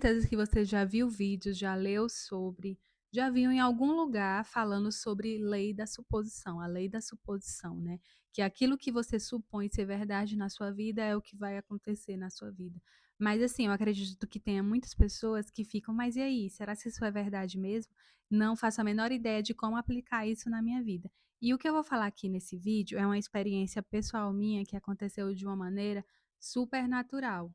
certeza que você já viu vídeos, já leu sobre, já viu em algum lugar falando sobre lei da suposição, a lei da suposição, né, que aquilo que você supõe ser verdade na sua vida é o que vai acontecer na sua vida. Mas assim, eu acredito que tenha muitas pessoas que ficam: "Mas e aí, será que isso é verdade mesmo? Não faço a menor ideia de como aplicar isso na minha vida". E o que eu vou falar aqui nesse vídeo é uma experiência pessoal minha que aconteceu de uma maneira super natural.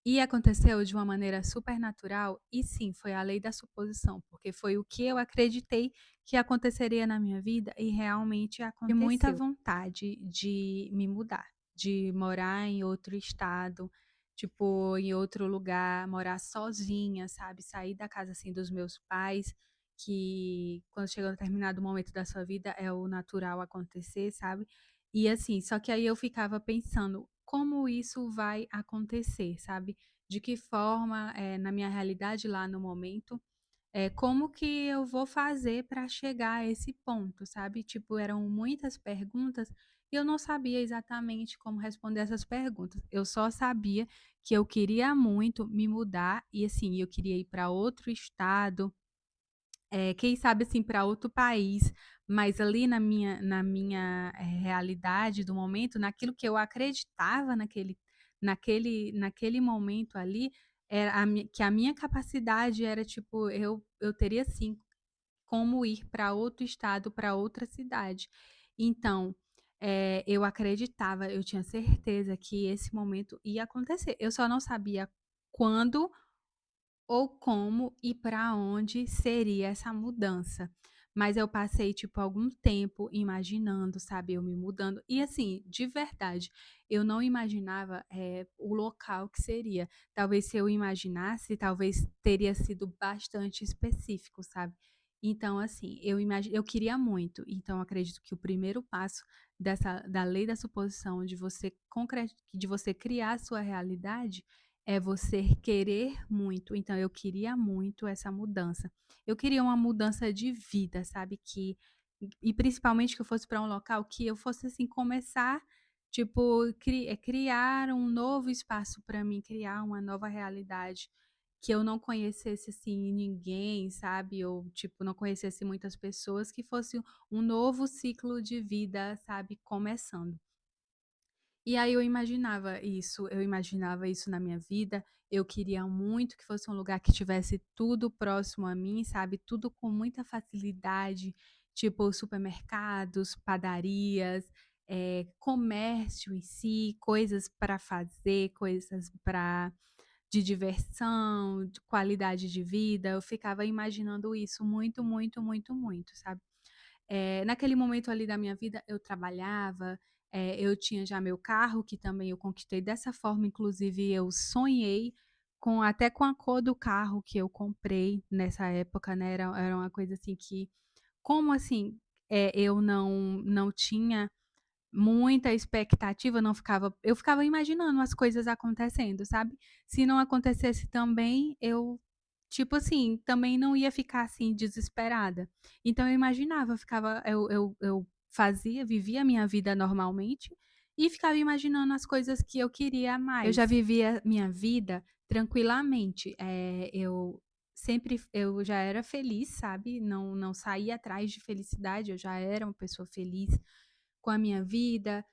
E aconteceu de uma maneira supernatural e sim, foi a lei da suposição, porque foi o que eu acreditei que aconteceria na minha vida e realmente aconteceu. E muita vontade de me mudar, de morar em outro estado, tipo, em outro lugar, morar sozinha, sabe, sair da casa, assim, dos meus pais, que quando chega um determinado momento da sua vida é o natural acontecer, sabe. E assim, só que aí eu ficava pensando: "Como isso vai acontecer?", sabe de que forma, na minha realidade lá no momento, como que eu vou fazer para chegar a esse ponto, sabe. Tipo, eram muitas perguntas e eu não sabia exatamente como responder essas perguntas. Eu só sabia que eu queria muito me mudar e, assim, eu queria ir para outro estado, quem sabe, assim, para outro país, mas ali na minha realidade do momento, naquilo que eu acreditava naquele momento ali, era a minha capacidade era, tipo, eu teria sim como ir para outro estado, para outra cidade. Então, eu acreditava, eu tinha certeza que esse momento ia acontecer, eu só não sabia quando ou como e para onde seria essa mudança. Mas eu passei, tipo, algum tempo imaginando, sabe, eu me mudando e, assim, de verdade, eu não imaginava, o local que seria. Talvez se eu imaginasse, talvez teria sido bastante específico, sabe. Então, assim, eu queria muito, então acredito que o primeiro passo da lei da suposição de você criar a sua realidade, é você querer muito, então eu queria muito essa mudança. Eu queria uma mudança de vida, sabe, e principalmente que eu fosse para um local que eu fosse, assim, começar, tipo, criar um novo espaço para mim, criar uma nova realidade, que eu não conhecesse, assim, ninguém, sabe, ou, tipo, não conhecesse muitas pessoas, que fosse um novo ciclo de vida, sabe, começando. E aí eu imaginava isso na minha vida, eu queria muito que fosse um lugar que tivesse tudo próximo a mim, sabe, tudo com muita facilidade, tipo supermercados, padarias, comércio em si, coisas para fazer, coisas para de diversão, de qualidade de vida, eu ficava imaginando isso muito, muito, muito, muito, sabe. Naquele momento ali da minha vida eu trabalhava, eu tinha já meu carro, que também eu conquistei dessa forma, inclusive eu sonhei até com a cor do carro que eu comprei nessa época, né, era uma coisa assim que como assim, eu não tinha muita expectativa, eu ficava imaginando as coisas acontecendo, sabe. Se não acontecesse também, eu, tipo assim, também não ia ficar, assim, desesperada. Então eu imaginava, eu ficava eu fazia vivia a minha vida normalmente e ficava imaginando as coisas que eu queria mais. Eu já vivia minha vida tranquilamente, eu já era feliz, sabe, não saía atrás de felicidade, eu já era uma pessoa feliz com a minha vida,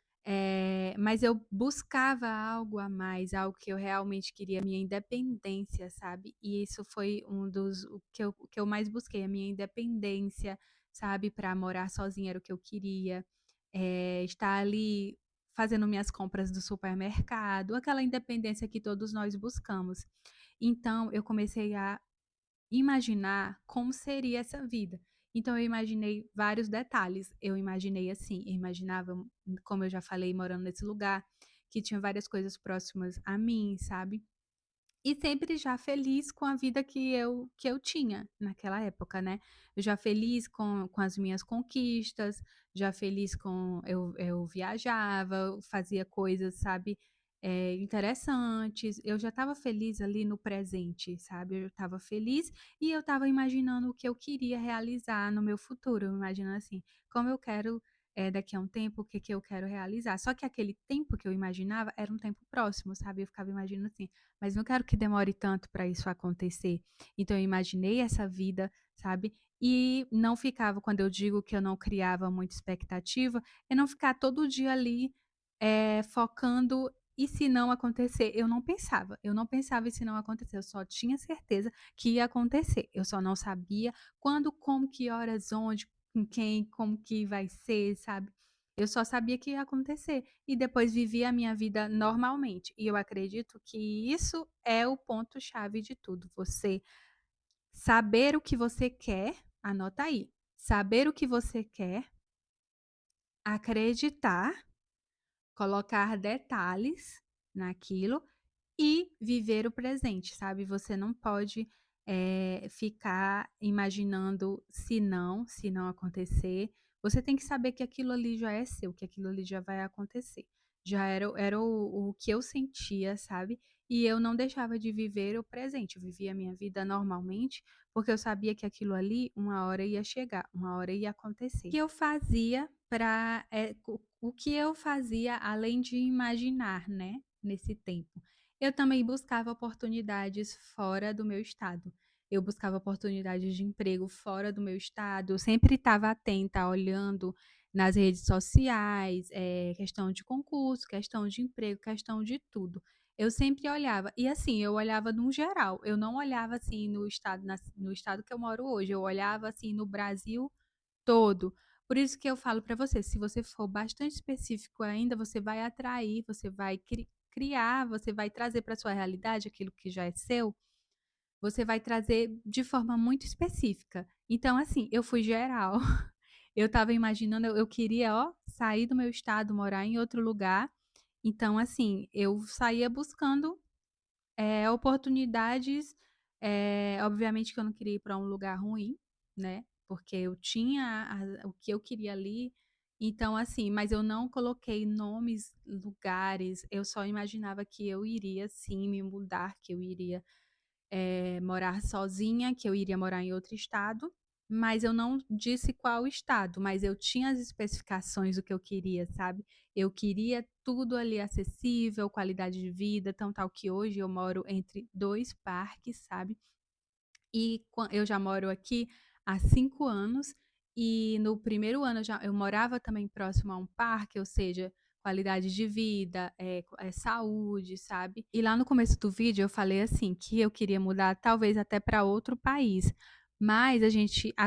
mas eu buscava algo a mais, algo que eu realmente queria, minha independência, sabe. E isso foi o que eu mais busquei, a minha independência, sabe, para morar sozinha era o que eu queria, estar ali fazendo minhas compras do supermercado, aquela independência que todos nós buscamos. Então eu comecei a imaginar como seria essa vida. Então eu imaginei vários detalhes, eu imaginei assim, eu imaginava, como eu já falei, morando nesse lugar, que tinha várias coisas próximas a mim, sabe. E sempre já feliz com a vida que eu tinha naquela época, né. Já feliz com as minhas conquistas, já feliz com eu viajava, eu fazia coisas, sabe, interessantes. Eu já estava feliz ali no presente, sabe. Eu estava feliz e eu estava imaginando o que eu queria realizar no meu futuro, imaginando assim: como eu quero, daqui a um tempo, o que que eu quero realizar. Só que aquele tempo que eu imaginava era um tempo próximo, sabe? Eu ficava imaginando assim, mas não quero que demore tanto para isso acontecer. Então eu imaginei essa vida, sabe? E não ficava, quando eu digo que eu não criava muita expectativa, é não ficar todo dia ali, focando e se não acontecer. Eu não pensava e se não acontecer, eu só tinha certeza que ia acontecer. Eu só não sabia quando, como, que horas, onde, com quem, como que vai ser, sabe. Eu só sabia que ia acontecer e depois vivia a minha vida normalmente. E eu acredito que isso é o ponto chave de tudo, você saber o que você quer, anota aí, saber o que você quer, acreditar, colocar detalhes naquilo e viver o presente, sabe. Você não pode, ficar imaginando se não acontecer. Você tem que saber que aquilo ali já é seu, que aquilo ali já vai acontecer. Já era o que eu sentia, sabe. E eu não deixava de viver o presente, eu vivia a minha vida normalmente, porque eu sabia que aquilo ali uma hora ia chegar, uma hora ia acontecer. O que eu fazia para o que eu fazia além de imaginar, né, nesse tempo? Eu também buscava oportunidades fora do meu estado. Eu buscava oportunidades de emprego fora do meu estado, eu sempre estava atenta, olhando nas redes sociais, questão de concurso, questão de emprego, questão de tudo. Eu sempre olhava, e assim, eu olhava num geral, eu não olhava assim no estado que eu moro hoje, eu olhava assim no Brasil todo. Por isso que eu falo para você, se você for bastante específico ainda, você vai atrair, você vai criar, você vai trazer para sua realidade aquilo que já é seu, você vai trazer de forma muito específica. Então, assim, eu fui geral. Eu estava imaginando, eu queria, ó, sair do meu estado, morar em outro lugar. Então, assim, eu saía buscando oportunidades, obviamente que eu não queria ir para um lugar ruim, né, porque eu tinha o que eu queria ali, então assim, mas eu não coloquei nomes, lugares, eu só imaginava que eu iria sim me mudar, que eu iria morar sozinha, que eu iria morar em outro estado, mas eu não disse qual estado, mas eu tinha as especificações do que eu queria, sabe. Eu queria tudo ali acessível, qualidade de vida, tão tal que hoje eu moro entre 2 parques, sabe. E eu já moro aqui há 5 anos, e no primeiro ano eu morava também próximo a um parque, ou seja, qualidade de vida, saúde, sabe. E lá no começo do vídeo eu falei assim, que eu queria mudar talvez até para outro país, mas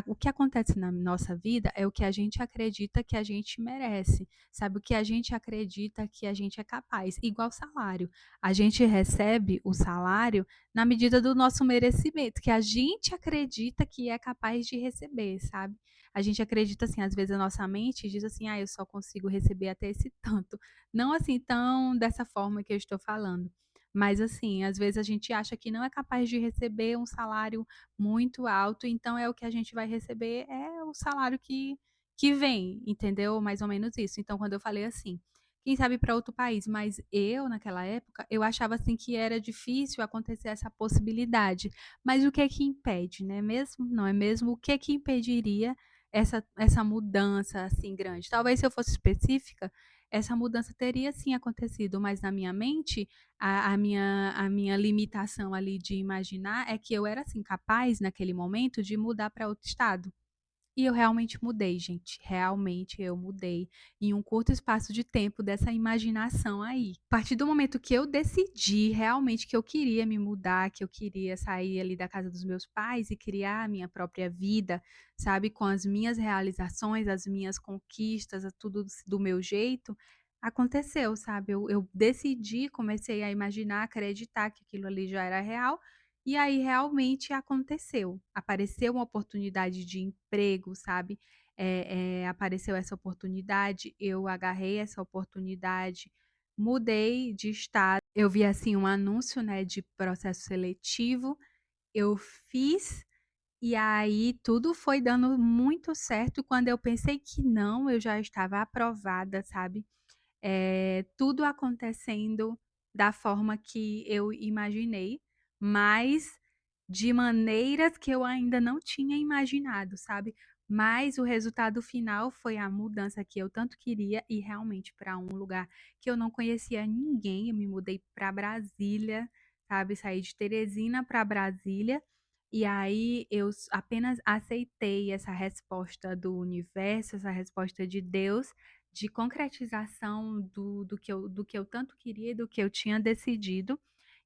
o que acontece na nossa vida é o que a gente acredita que a gente merece, sabe, o que a gente acredita que a gente é capaz, igual salário. A gente recebe o salário na medida do nosso merecimento, que a gente acredita que é capaz de receber, sabe. A gente acredita, assim, às vezes a nossa mente diz assim: "Ah, eu só consigo receber até esse tanto". Não assim tão dessa forma que eu estou falando, mas assim, às vezes a gente acha que não é capaz de receber um salário muito alto, então é o que a gente vai receber é o salário que vem, entendeu? Mais ou menos isso. Então quando eu falei assim: "Quem sabe para outro país", mas eu naquela época, eu achava assim que era difícil acontecer essa possibilidade, mas o que é que impede, não é mesmo? Não é mesmo? O que é que impediria essa mudança, assim, grande? Talvez se eu fosse específica, essa mudança teria sim acontecido, mas na minha mente, a minha limitação ali de imaginar é que eu era, assim, capaz naquele momento de mudar para outro estado. E eu realmente mudei, gente, realmente eu mudei, em um curto espaço de tempo dessa imaginação aí. A partir do momento que eu decidi realmente que eu queria me mudar, que eu queria sair ali da casa dos meus pais e criar a minha própria vida, sabe, com as minhas realizações, as minhas conquistas, tudo do meu jeito, aconteceu, sabe. Eu decidi, comecei a imaginar, acreditar que aquilo ali já era real, e aí realmente aconteceu. Apareceu uma oportunidade de emprego, sabe, apareceu essa oportunidade, eu agarrei essa oportunidade, mudei de estado, eu vi, assim, um anúncio, né, de processo seletivo, eu fiz, e aí tudo foi dando muito certo, quando eu pensei que não, eu já estava aprovada, sabe. Tudo acontecendo da forma que eu imaginei, mas de maneiras que eu ainda não tinha imaginado, sabe. mas o resultado final foi a mudança que eu tanto queria e realmente para um lugar que eu não conhecia ninguém. Eu me mudei para Brasília, sabe, saí de Teresina para Brasília, e aí eu apenas aceitei essa resposta do universo, essa resposta de Deus, de concretização do que eu tanto queria e do que eu tinha decidido.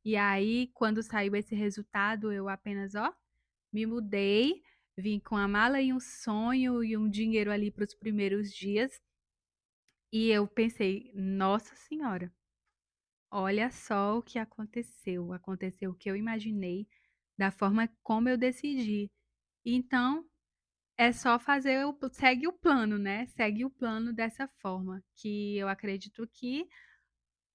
E aí, quando saiu esse resultado, eu apenas, ó, me mudei, vim com a mala e um sonho e um dinheiro ali para os primeiros dias, e eu pensei: "Nossa senhora, olha só o que aconteceu, aconteceu o que eu imaginei, da forma como eu decidi". Então, é só fazer o segue o plano, né, segue o plano dessa forma, que eu acredito que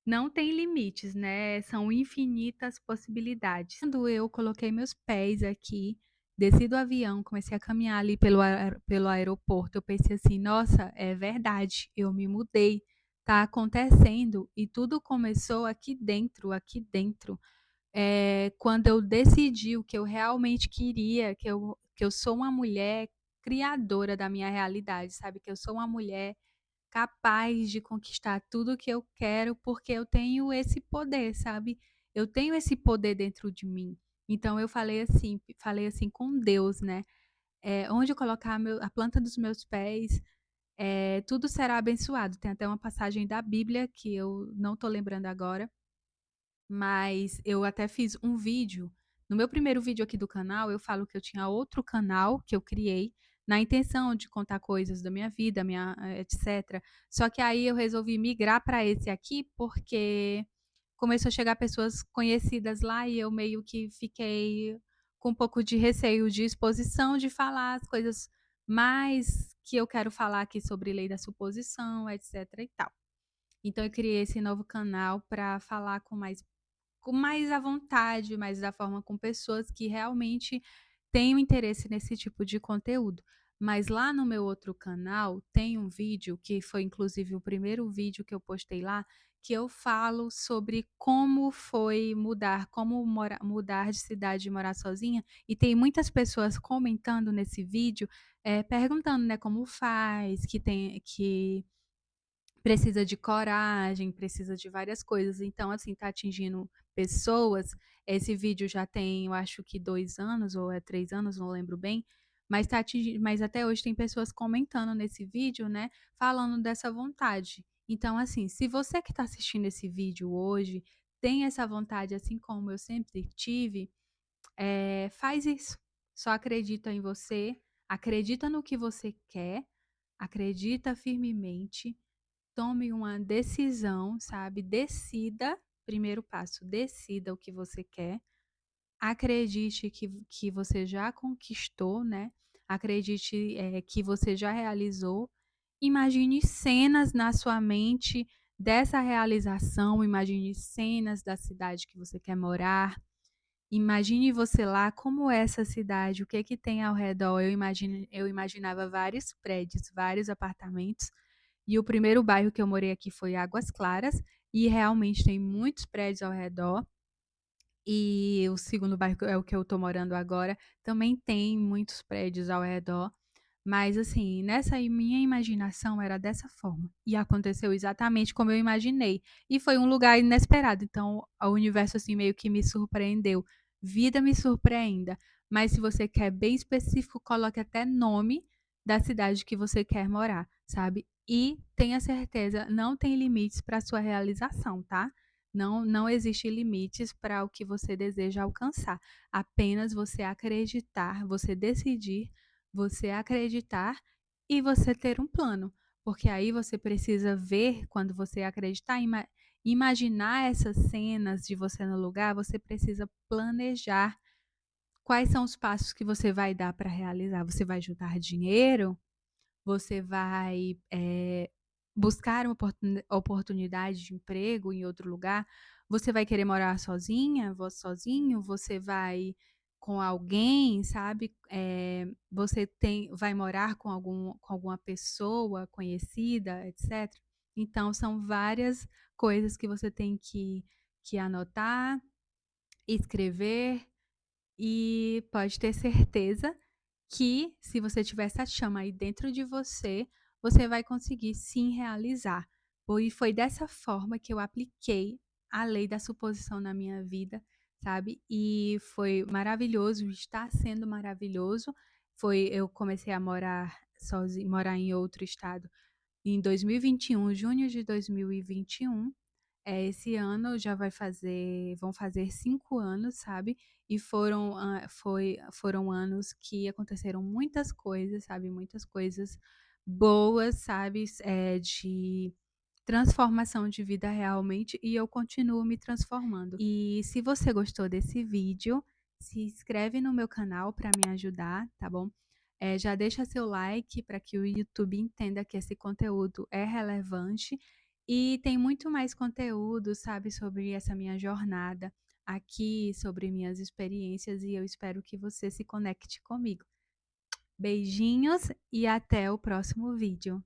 não tem limites, né, são infinitas possibilidades. Quando eu coloquei meus pés aqui, desci do avião, comecei a caminhar ali pelo aeroporto, eu pensei assim: "Nossa, é verdade, eu me mudei, tá acontecendo", e tudo começou aqui dentro. Quando eu decidi o que eu realmente queria, que eu sou uma mulher criadora da minha realidade, sabe, que eu sou uma mulher capaz de conquistar tudo o que eu quero, porque eu tenho esse poder, sabe. Eu tenho esse poder dentro de mim. Então eu falei assim com Deus, né, onde eu colocar a planta dos meus pés, tudo será abençoado. Tem até uma passagem da Bíblia que eu não estou lembrando agora, mas eu até fiz um vídeo. No meu primeiro vídeo aqui do canal, eu falo que eu tinha outro canal que eu criei, na intenção de contar coisas da minha vida, etcétera. Só que aí eu resolvi migrar para esse aqui, porque começou a chegar pessoas conhecidas lá e eu meio que fiquei com um pouco de receio de exposição, de falar as coisas mais que eu quero falar aqui sobre lei da suposição, etcétera e tal. Então eu criei esse novo canal para falar com mais à vontade, mais da forma com pessoas que realmente têm um interesse nesse tipo de conteúdo. Mas lá no meu outro canal tem um vídeo, que foi inclusive o primeiro vídeo que eu postei lá, que eu falo sobre como foi mudar, mudar de cidade e morar sozinha, e tem muitas pessoas comentando nesse vídeo, perguntando, né, como faz, que precisa de coragem, precisa de várias coisas. Então, assim, tá atingindo pessoas. Esse vídeo já tem, eu acho que 2 anos ou é 3 anos, não lembro bem, mas até hoje tem pessoas comentando nesse vídeo, né, falando dessa vontade. Então, assim, se você que está assistindo esse vídeo hoje tem essa vontade, assim como eu sempre tive, faz isso. Só acredita em você, acredita no que você quer, acredita firmemente. Tome uma decisão, sabe, decida, primeiro passo, decida o que você quer, acredite que você já conquistou, né, acredite, que você já realizou, imagine cenas na sua mente dessa realização, imagine cenas da cidade que você quer morar, imagine você lá, como é essa cidade, o que que tem ao redor. Eu imaginava vários prédios, vários apartamentos, e o primeiro bairro que eu morei aqui foi Águas Claras, e realmente tem muitos prédios ao redor. E o segundo bairro, que é o que eu tô morando agora, também tem muitos prédios ao redor. Mas assim, nessa minha imaginação era dessa forma, e aconteceu exatamente como eu imaginei, e foi um lugar inesperado, então o universo, assim, meio que me surpreendeu. Vida me surpreenda, mas se você quer bem específico, coloque até nome da cidade que você quer morar, sabe. E tenha certeza, não tem limites para sua realização, tá. Não existe limites para o que você deseja alcançar, apenas você acreditar, você decidir, você acreditar e você ter um plano, porque aí você precisa ver, quando você acreditar, imaginar essas cenas de você no lugar, você precisa planejar quais são os passos que você vai dar para realizar. Você vai juntar dinheiro? Você vai, buscar uma oportunidade de emprego em outro lugar? Você vai querer morar sozinha, sozinho? Você vai com alguém, sabe? Você vai morar com alguma pessoa conhecida, etcétera? Então são várias coisas que você tem que anotar, escrever, e pode ter certeza que se você tiver essa chama aí dentro de você, você vai conseguir sim realizar. E foi dessa forma que eu apliquei a lei da suposição na minha vida, sabe, e foi maravilhoso, está sendo maravilhoso. Eu comecei a morar em outro estado em 2021, junho de 2021. Esse ano já vão fazer 5 anos, sabe, e foram anos que aconteceram muitas coisas, sabe, muitas coisas boas, sabe, de transformação de vida realmente, e eu continuo me transformando. E se você gostou desse vídeo, se inscreve no meu canal para me ajudar, tá bom? Já deixa seu like para que o YouTube entenda que esse conteúdo é relevante, e tem muito mais conteúdo, sabe, sobre essa minha jornada aqui, sobre minhas experiências, e eu espero que você se conecte comigo. Beijinhos e até o próximo vídeo.